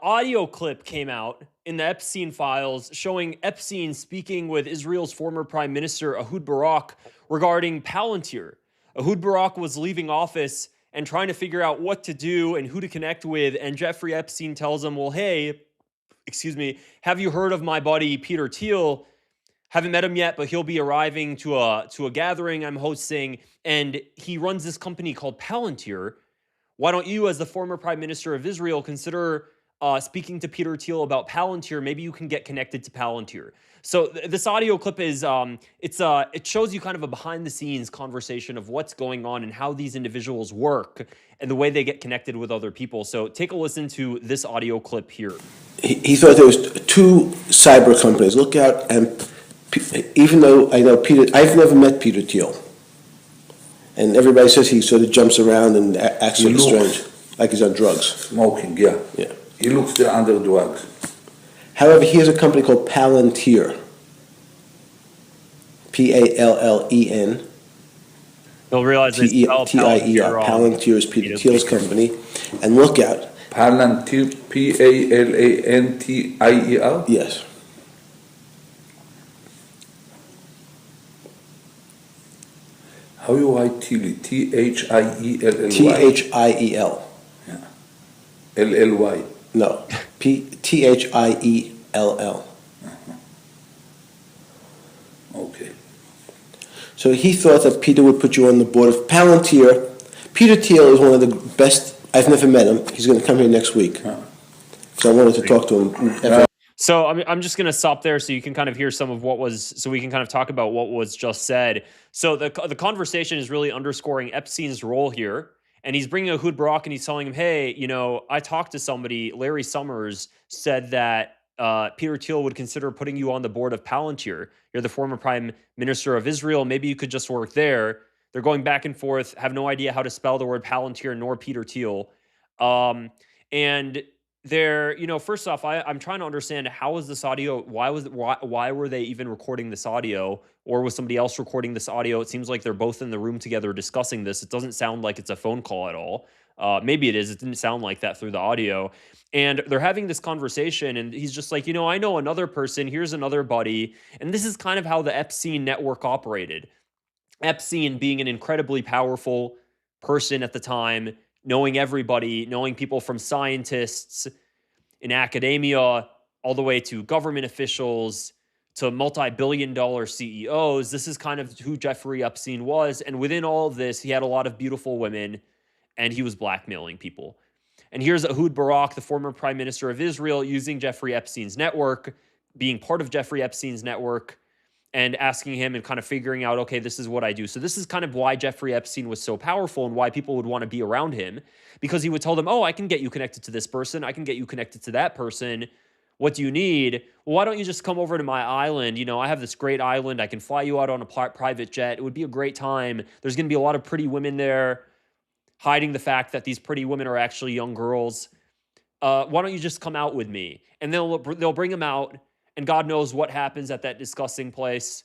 audio clip came out in the Epstein files showing Epstein speaking with Israel's former prime minister, Ehud Barak, regarding Palantir. Ehud Barak was leaving office and trying to figure out what to do and who to connect with. And Jeffrey Epstein tells him, well, hey, excuse me, have you heard of my buddy Peter Thiel? Haven't met him yet, but he'll be arriving to a gathering I'm hosting. And he runs this company called Palantir. Why don't you, as the former prime minister of Israel, consider speaking to Peter Thiel about Palantir? Maybe you can get connected to Palantir. So this audio clip is it shows you kind of a behind the scenes conversation of what's going on and how these individuals work and the way they get connected with other people. So take a listen to this audio clip here. He thought there was two cyber companies. Look out, and even though I know Peter, I've never met Peter Thiel. And everybody says he sort of jumps around and acts sort of strange, like he's on drugs. Smoking, yeah. Yeah. He looks there under drugs. However, he has a company called Palantir. Pallen. They'll realize they spell T-I-E-R. Palantir is Peter Thiel's company. And look out. Palantir, Palantir? Yes. How you write Thiel? Thielley? Thiel. Yeah. Lly. No. Thiell. Okay. So he thought that Peter would put you on the board of Palantir. Peter Thiel is one of the best. I've never met him. He's going to come here next week. So I wanted to talk to him. So I'm just going to stop there so you can kind of hear some of what was, so we can kind of talk about what was just said. So the conversation is really underscoring Epstein's role here. And he's bringing Ehud Barak and he's telling him, hey, you know, I talked to somebody, Larry Summers said that Peter Thiel would consider putting you on the board of Palantir. You're the former prime minister of Israel. Maybe you could just work there. They're going back and forth, have no idea how to spell the word Palantir nor Peter Thiel. And they're, you know, first off, I'm trying to understand, how is this audio, why were they even recording this audio, or was somebody else recording this audio? It seems like they're both in the room together discussing this. It doesn't sound like it's a phone call at all. Maybe it is. It didn't sound like that through the audio. And they're having this conversation, and he's just like, you know, I know another person. Here's another buddy. And this is kind of how the Epstein network operated. Epstein being an incredibly powerful person at the time, knowing everybody, knowing people from scientists in academia all the way to government officials to multi-billion-dollar CEOs. This is kind of who Jeffrey Epstein was. And within all of this, he had a lot of beautiful women, and he was blackmailing people. And here's Ehud Barak, the former prime minister of Israel, using Jeffrey Epstein's network, being part of Jeffrey Epstein's network, and asking him and kind of figuring out, okay, this is what I do. So this is kind of why Jeffrey Epstein was so powerful and why people would want to be around him, because he would tell them, oh, I can get you connected to this person. I can get you connected to that person. What do you need? Well, why don't you just come over to my island? You know, I have this great island. I can fly you out on a private jet. It would be a great time. There's going to be a lot of pretty women there, hiding the fact that these pretty women are actually young girls. Why don't you just come out with me? And they'll bring them out. And God knows what happens at that disgusting place.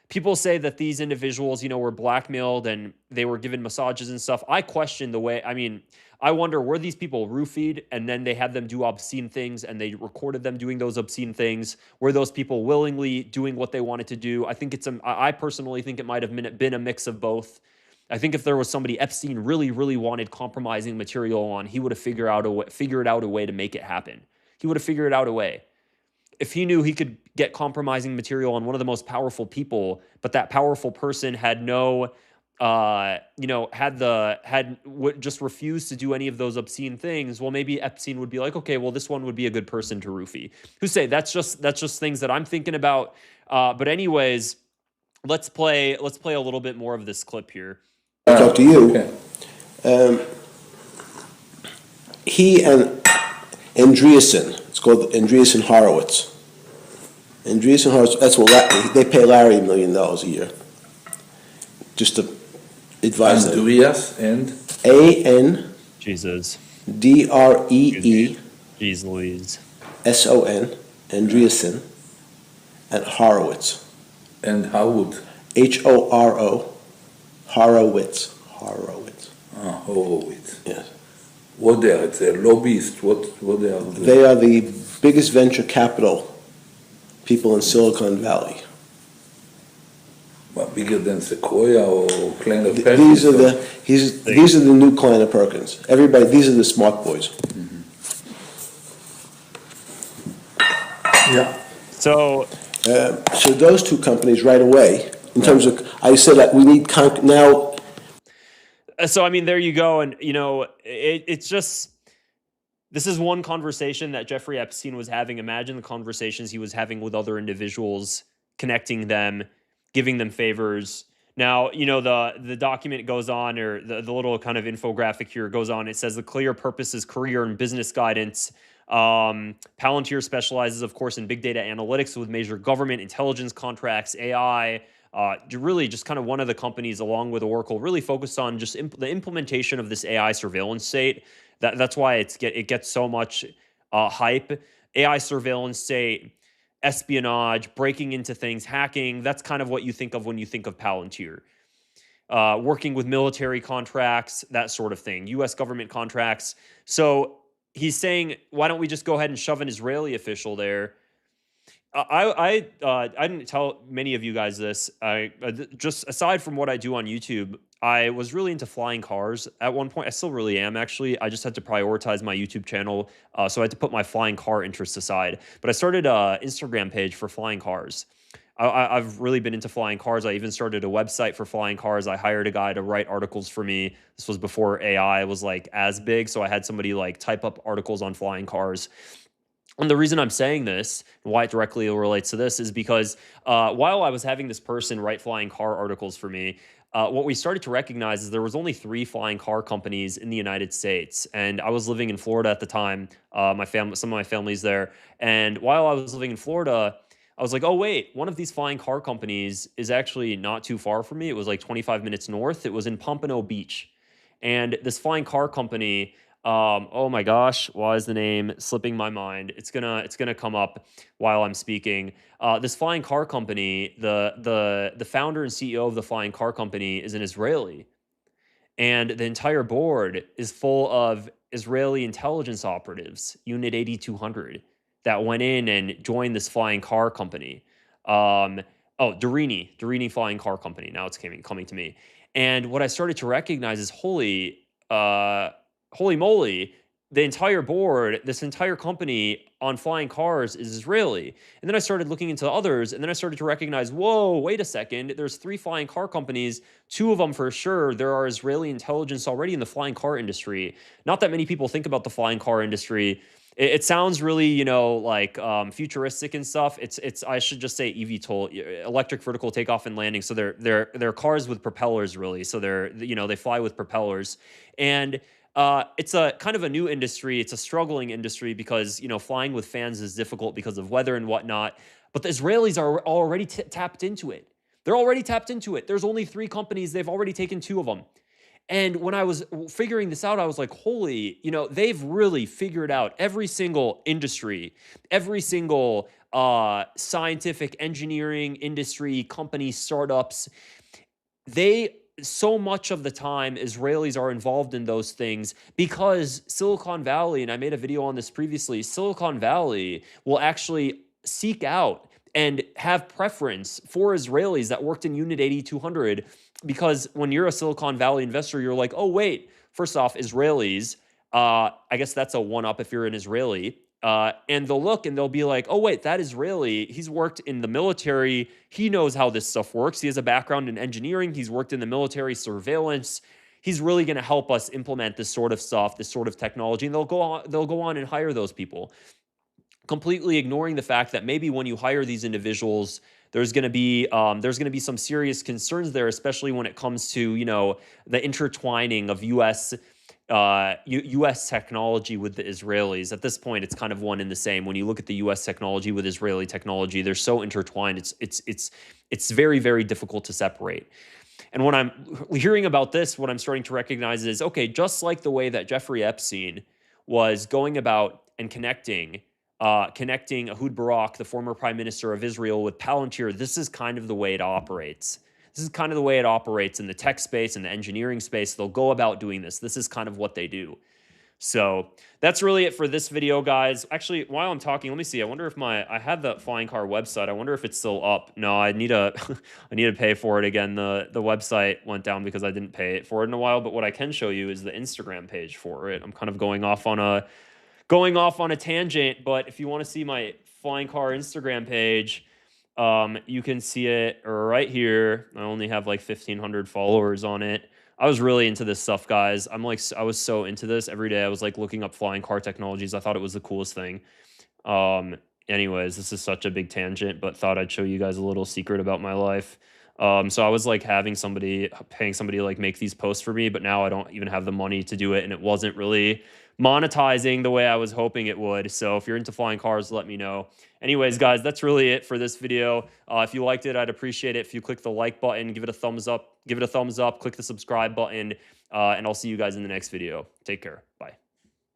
People say that these individuals, you know, were blackmailed and they were given massages and stuff. I question the way, I wonder, were these people roofied and then they had them do obscene things and they recorded them doing those obscene things? Were those people willingly doing what they wanted to do? I personally think it might have been a mix of both. I think if there was somebody Epstein really, really wanted compromising material on, he would have figured out a way to make it happen. He would have figured out a way. If he knew he could get compromising material on one of the most powerful people, but that powerful person had just refused to do any of those obscene things, well, maybe Epstein would be like, okay, well, this one would be a good person to roofie. Who say that's just things that I'm thinking about. But anyways, let's play a little bit more of this clip here. I'll talk to you. Okay. He and Andreessen, it's called Andreessen Horowitz. Andreessen Horowitz, that's what they pay Larry $1 million a year. Just to advise them. Andreas and? A-N. Jesus. D-R-E-E. Jeez Louise. S-O-N. Andreessen. And Horowitz. And Howard. H-O-R-O. Horowitz. Horowitz. Yes. What they are? It's a lobbyist. What they are? They are the biggest venture capital people in Silicon Valley. Well, bigger than Sequoia or Kleiner Th- Perkins. These are the new Kleiner Perkins. Everybody, these are the smart boys. Yeah. So So those two companies right away, in terms of, I said that we need now. so I mean, there you go, and it's just this is one conversation that Jeffrey Epstein was having. Imagine the conversations he was having with other individuals, connecting them, giving them favors. Now, the document goes on, or the little kind of infographic here goes on. It says the clear purpose is career and business guidance. Palantir specializes, of course, in big data analytics with major government intelligence contracts, AI. Really, just kind of one of the companies, along with Oracle, really focused on just the implementation of this AI surveillance state. That's why it gets so much hype. AI surveillance state, espionage, breaking into things, hacking. That's kind of what you think of when you think of Palantir. Working with military contracts, that sort of thing, U.S. government contracts. So he's saying, why don't we just go ahead and shove an Israeli official there? I didn't tell many of you guys this. Just aside from what I do on YouTube, I was really into flying cars at one point. I still really am, actually. I just had to prioritize my YouTube channel, so I had to put my flying car interests aside. But I started an Instagram page for flying cars. I've really been into flying cars. I even started a website for flying cars. I hired a guy to write articles for me. This was before AI was like as big, so I had somebody like type up articles on flying cars. And the reason I'm saying this, and why it directly relates to this, is because while I was having this person write flying car articles for me, what we started to recognize is there was only 3 flying car companies in the United States, and I was living in Florida at the time. Some of my family's there, and while I was living in Florida, I was like, oh wait, one of these flying car companies is actually not too far from me. It was like 25 minutes north. It was in Pompano Beach, and this flying car company. Oh my gosh, why is the name slipping my mind? It's gonna come up while I'm speaking. This flying car company, the founder and CEO of the flying car company is an Israeli, and the entire board is full of Israeli intelligence operatives, Unit 8200, that went in and joined this flying car company. Um, Durini Flying Car Company. Now it's coming to me. And what I started to recognize is holy moly, the entire board, this entire company on flying cars is Israeli. And then I started looking into others, and then I started to recognize, whoa, wait a second, there's 3 flying car companies, 2 of them for sure, there are Israeli intelligence already in the flying car industry. Not that many people think about the flying car industry. It sounds really, like futuristic and stuff. It's I should just say eVTOL, electric vertical takeoff and landing. So they're cars with propellers, really. So they fly with propellers, and it's a kind of a new industry. It's a struggling industry because flying with fans is difficult because of weather and whatnot. But the Israelis are already tapped into it. They're already tapped into it. There's only 3 companies. They've already taken 2 of them. And when I was figuring this out, I was like, holy, they've really figured out every single industry, every single scientific engineering industry, company, startups. So much of the time, Israelis are involved in those things because Silicon Valley, and I made a video on this previously, Silicon Valley will actually seek out and have preference for Israelis that worked in Unit 8200, because when you're a Silicon Valley investor, you're like, oh, wait, first off, Israelis, I guess that's a one-up if you're an Israeli. And they'll look and they'll be like, oh, wait, that Israeli, he's worked in the military. He knows how this stuff works. He has a background in engineering. He's worked in the military surveillance. He's really going to help us implement this sort of stuff, this sort of technology. And they'll go on and hire those people, completely ignoring the fact that maybe when you hire these individuals, there's going to be some serious concerns there, especially when it comes to the intertwining of U.S. technology with the Israelis. At this point, it's kind of one and the same. When you look at the U.S. technology with Israeli technology, they're so intertwined. It's very, very difficult to separate. And when I'm hearing about this, what I'm starting to recognize is, okay, just like the way that Jeffrey Epstein was going about and connecting Ehud Barak, the former prime minister of Israel, with Palantir, this is kind of the way it operates. This is kind of the way it operates in the tech space and the engineering space. They'll go about doing this. This is kind of what they do. So that's really it for this video, guys. Actually, while I'm talking, let me see. I wonder if I had the flying car website. I wonder if it's still up. No, I need to I need to pay for it again. The website went down because I didn't pay it for it in a while. But what I can show you is the Instagram page for it. I'm kind of going off on a tangent, but if you want to see my flying car Instagram page, you can see it right here. I only have like 1,500 followers on it. I was really into this stuff, guys. I was so into this every day. I was like looking up flying car technologies. I thought it was the coolest thing. Um, Anyways, this is such a big tangent, but thought I'd show you guys a little secret about my life. So I was like paying somebody to like make these posts for me, but now I don't even have the money to do it, and it wasn't really monetizing the way I was hoping it would. So if you're into flying cars, let me know. Anyways, guys, that's really it for this video. If you liked it, I'd appreciate it if you click the like button, give it a thumbs up, click the subscribe button, and I'll see you guys in the next video. Take care. Bye.